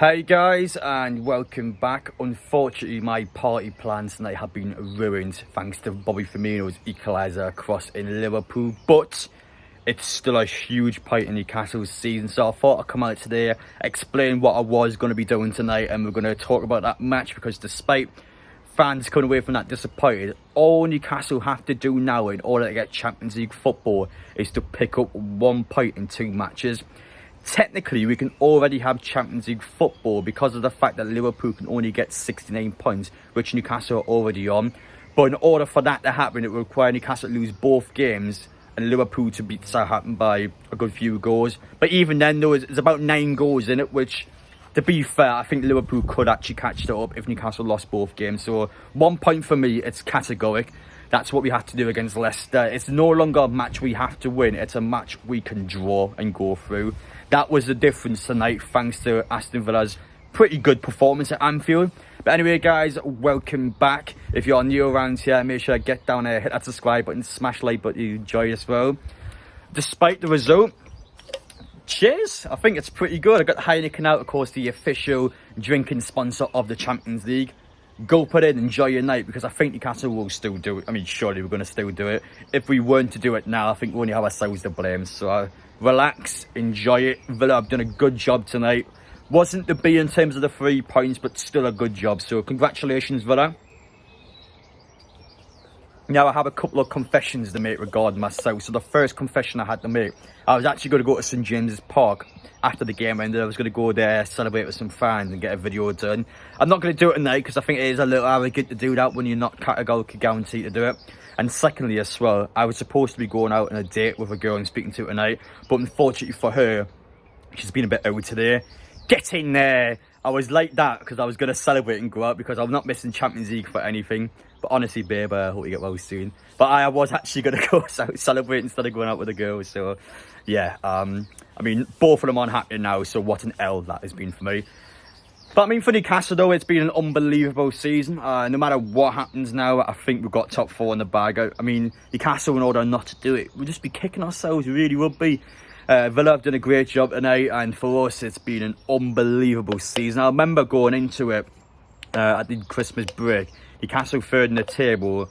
Hey guys, and welcome back. Unfortunately, my party plans tonight have been ruined thanks to Bobby Firmino's equaliser cross in Liverpool, but it's still a huge point in Newcastle's season, so I thought I'd come out today, explain what I was going to be doing tonight, and we're going to talk about that match, because despite fans coming away from that disappointed, all Newcastle have to do now in order to get Champions League football is to pick up 1 point in 2 matches. Technically, we can already have Champions League football because of the fact that Liverpool can only get 69 points, which Newcastle are already on. But in order for that to happen, it will require Newcastle to lose both games and Liverpool to beat Southampton by a good few goals. But even then, though, it's about 9 goals in it, which, to be fair, I think Liverpool could actually catch that up if Newcastle lost both games. So 1 point for me, it's categoric. That's what we have to do against Leicester. It's no longer a match we have to win. It's a match we can draw and go through. That was the difference tonight, thanks to Aston Villa's pretty good performance at Anfield. But anyway, guys, welcome back. If you're new around here, make sure to get down there, hit that subscribe button, smash like button, you enjoy as well. Despite the result, cheers. I think it's pretty good. I got Heineken out, of course, the official drinking sponsor of the Champions League. Go put in, enjoy your night, because I think Newcastle will still do it. I mean, surely we're going to still do it. If we weren't to do it now, I think we only have ourselves to blame. So relax, enjoy it. Villa have done a good job tonight. Wasn't the B in terms of the 3 points, but still a good job. So congratulations, Villa. Now, I have a couple of confessions to make regarding myself. So the first confession I had to make, I was actually going to go to St James's Park after the game ended. I was going to go there, celebrate with some fans and get a video done. I'm not going to do it tonight because I think it is a little arrogant to do that when you're not categorically guaranteed to do it. And secondly as well, I was supposed to be going out on a date with a girl I'm speaking to tonight, but unfortunately for her, she's been a bit out today. Get in there! I was like that because I was going to celebrate and go out because I'm not missing Champions League for anything. But honestly, babe, I hope you get well soon. But I was actually going to go out celebrate instead of going out with a girl. So, yeah, I mean, both of them aren't happy now. So what an L that has been for me. But I mean, for Newcastle, though, it's been an unbelievable season. No matter what happens now, I think we've got top 4 in the bag. I mean, Newcastle, in order not to do it, we'll just be kicking ourselves. We really would be. Villa have done a great job tonight. And for us, it's been an unbelievable season. I remember going into it at the Christmas break. Newcastle third in the table.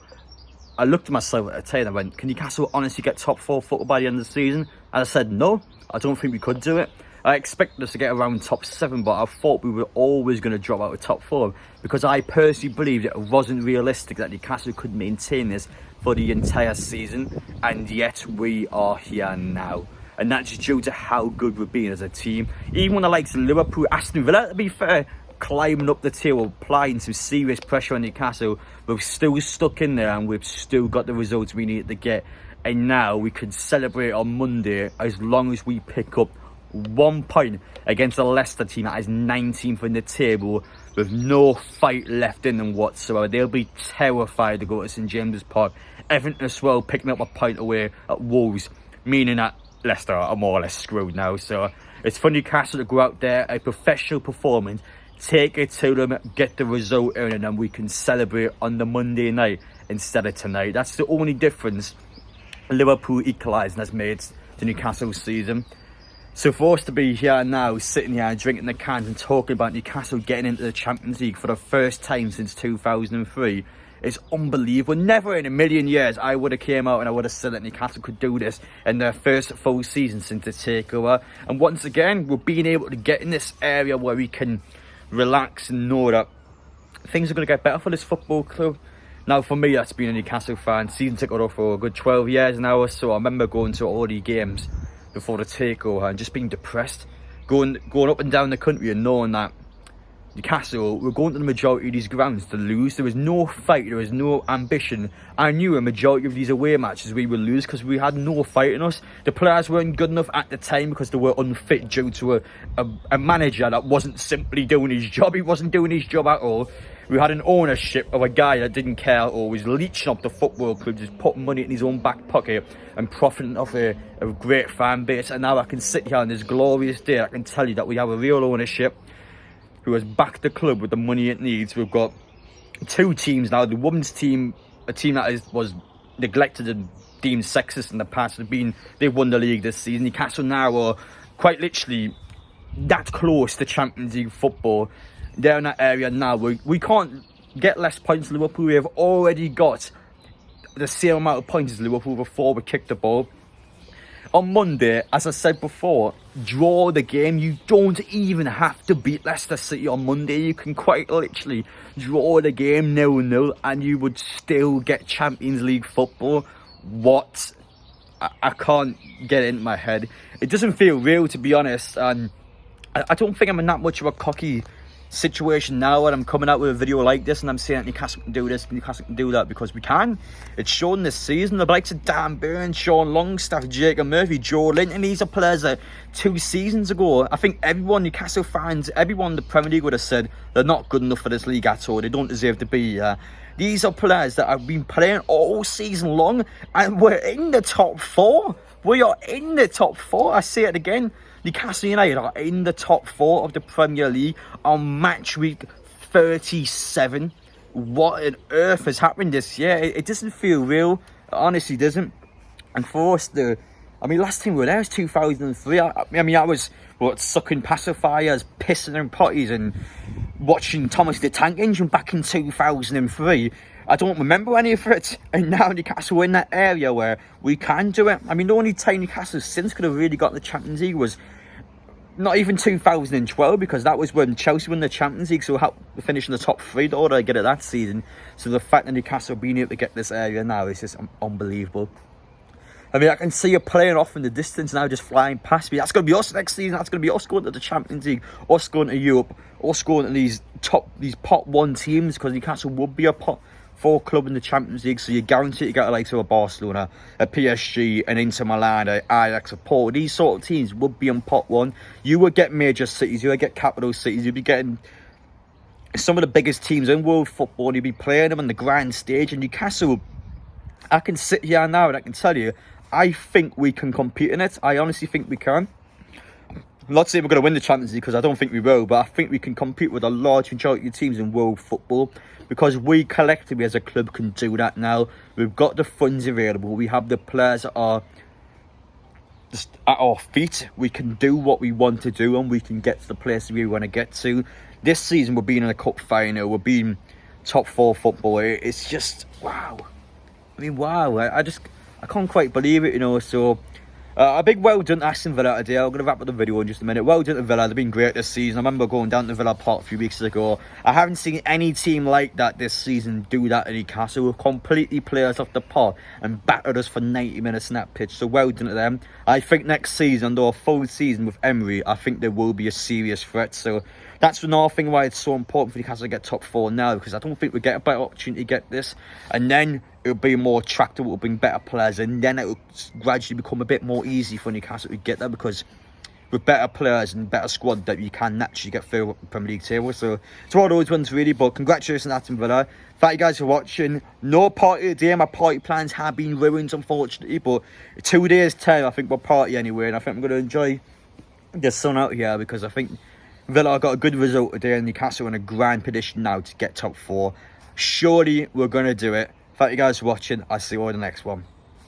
I looked at myself at the time and I went, can Newcastle honestly get top 4 football by the end of the season? And I said, no, I don't think we could do it. I expected us to get around top 7, but I thought we were always going to drop out of top 4 because I personally believed it wasn't realistic that Newcastle could maintain this for the entire season, and yet we are here now. And that's due to how good we've been as a team. Even when the likes of Liverpool, Aston Villa, to be fair, climbing up the table, applying some serious pressure on Newcastle, we've still stuck in there and we've still got the results we need to get. And now we can celebrate on Monday as long as we pick up 1 point against a Leicester team that is 19th in the table with no fight left in them whatsoever. They'll be terrified to go to St James's Park. Everton as well picking up a point away at Wolves, meaning that Leicester are more or less screwed now. So it's for Newcastle to go out there, a professional performance, take it to them, get the result in, and then we can celebrate on the Monday night instead of tonight. That's the only difference Liverpool equalising has made to Newcastle's season. So for us to be here now, sitting here drinking the cans and talking about Newcastle getting into the Champions League for the first time since 2003 is unbelievable. Never in a million years I would have came out and I would have said that Newcastle could do this in their first full season since the takeover. And once again, we're being able to get in this area where we can relax and know that things are going to get better for this football club. Now, for me, that's been a Newcastle fan, season ticket holder for a good 12 years now or so. I remember going to all the games before the takeover and just being depressed, going up and down the country and knowing that Newcastle were going to the majority of these grounds to lose. There was no fight, there was no ambition. I knew a majority of these away matches we would lose because we had no fight in us. The players weren't good enough at the time because they were unfit due to a manager that wasn't simply doing his job. He wasn't doing his job at all. We had an ownership of a guy that didn't care or was leeching up the football club, just putting money in his own back pocket and profiting off a great fan base. And now I can sit here on this glorious day, I can tell you that we have a real ownership who has backed the club with the money it needs. We've got 2 teams now. The women's team, a team that was neglected and deemed sexist in the past, they've won the league this season. Newcastle now are quite literally that close to Champions League football. They're in that area now. We can't get less points than Liverpool. We have already got the same amount of points as Liverpool before we kick the ball. On Monday, as I said before, draw the game. You don't even have to beat Leicester City on Monday. You can quite literally draw the game 0-0 and you would still get Champions League football. What? I can't get it into my head. It doesn't feel real, to be honest, and I don't think I'm in that much of a cocky situation now when I'm coming out with a video like this and I'm saying Newcastle can do this, Newcastle can do that, because we can. It's shown this season. The likes of Dan Burns, Sean Longstaff, Jacob Murphy, Joe Linton, these are players that 2 seasons ago, I think everyone, Newcastle fans, everyone in the Premier League would have said they're not good enough for this league at all. They don't deserve to be here. These are players that have been playing all season long and we're in the top 4. We are in the top 4. I say it again. Newcastle United are in the top 4 of the Premier League on match week 37. What on earth has happened this year? It doesn't feel real. It honestly doesn't. And for us, last time we were there was 2003. I was, sucking pacifiers, pissing and potties and watching Thomas the Tank Engine back in 2003. I don't remember any of it. And now Newcastle are in that area where we can do it. The only time Newcastle since could have really got the Champions League was not even 2012, because that was when Chelsea won the Champions League, so we finished in the top 3. The order I get it that season. So the fact that Newcastle being able to get this area now is just unbelievable. I can see a plane off in the distance now, just flying past me. That's going to be us next season. That's going to be us going to the Champions League, us going to Europe, us going to these pot 1 teams, because Newcastle would be a pot 4 club in the Champions League, so you're guaranteed to get the likes of a Barcelona, a PSG, an Inter Milan, a Ajax, a Porto. These sort of teams would be in pot 1. You would get major cities, you would get capital cities, you'd be getting some of the biggest teams in world football, and you'd be playing them on the grand stage. And Newcastle, I can sit here now and I can tell you, I think we can compete in it. I honestly think we can. I'm not saying we're going to win the Champions League, because I don't think we will, but I think we can compete with a large majority of teams in world football, because we collectively as a club can do that now. We've got the funds available. We have the players that are just at our feet. We can do what we want to do and we can get to the place we want to get to. This season we're being in a cup final. We're being top 4 football. It's just, wow. Wow. I can't quite believe it, so... a big well done to Aston Villa today. I'm going to wrap up the video in just a minute. Well done to Villa. They've been great this season. I remember going down to Villa Park a few weeks ago. I haven't seen any team like that this season do that at Newcastle. We've completely played us off the park and battered us for 90 minutes in that pitch. So well done to them. I think next season, though, a full season with Emery, I think there will be a serious threat. So that's another thing why it's so important for Newcastle to get top 4 now, because I don't think we get a better opportunity to get this. And then it'll be more attractive, it'll bring better players, and then it'll gradually become a bit more easy for Newcastle to get there, because with better players and better squad that you can naturally get through the Premier League table. So it's one of those ones really, but congratulations to Aston Villa. Thank you guys for watching. No party today. My party plans have been ruined, unfortunately, but 2 days time I think we'll party anyway, and I think I'm going to enjoy the sun out here, because I think Villa got a good result today and Newcastle in a grand position now to get top 4. Surely we're going to do it. Thank you guys for watching. I'll see you all in the next one.